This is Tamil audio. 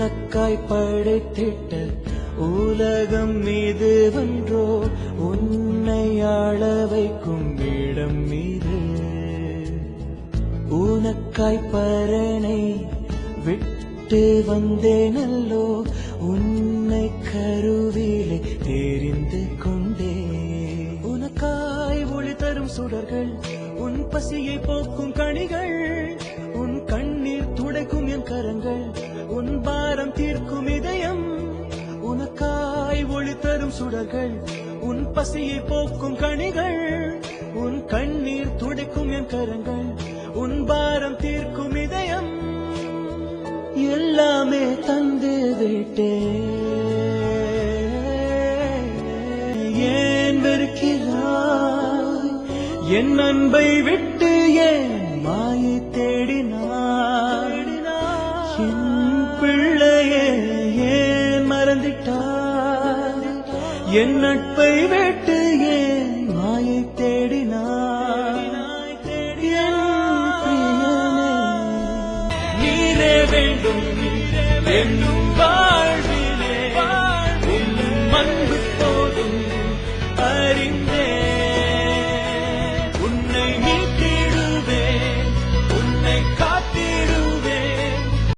உனக்காய் படைத்திட்ட உலகம் மீது வென்றோ உன்னை ஆள வைக்கும் இடம் மீது உனக்காய் பரனை விட்டு வந்தேனல்லோ உன்னை கருவிலே தெரிந்து கொண்டே உனக்காய் ஒளி தரும் சுடர்கள் உன் பசியை போக்கும் கனிகள் உன் கண்ணீர் துடைக்கும் என் கரங்கள் உன் பாரம் தீர்க்கும் இதயம் உனக்காய் ஒளி தரும் சுடர்கள் உன் பசியை போக்கும் கனிகள் உன் கண்ணீர் துடைக்கும் என் கரங்கள் உன் பாரம் தீர்க்கும் இதயம் எல்லாமே தந்து விட்டே ஏன் வெறுக்கிறாய் என் அன்பை விட்டு ஏன் மாயை தேடினாய் என் பிள்ளையே ஏன் மறந்திட்டாய் என் நட்பை விட்டு ஏன் மாயை தேடினாய் என் பிரியனே நீரே வேண்டும் என்னும் வாழ்விலே உன் அன்பு போதும் அறிந்தே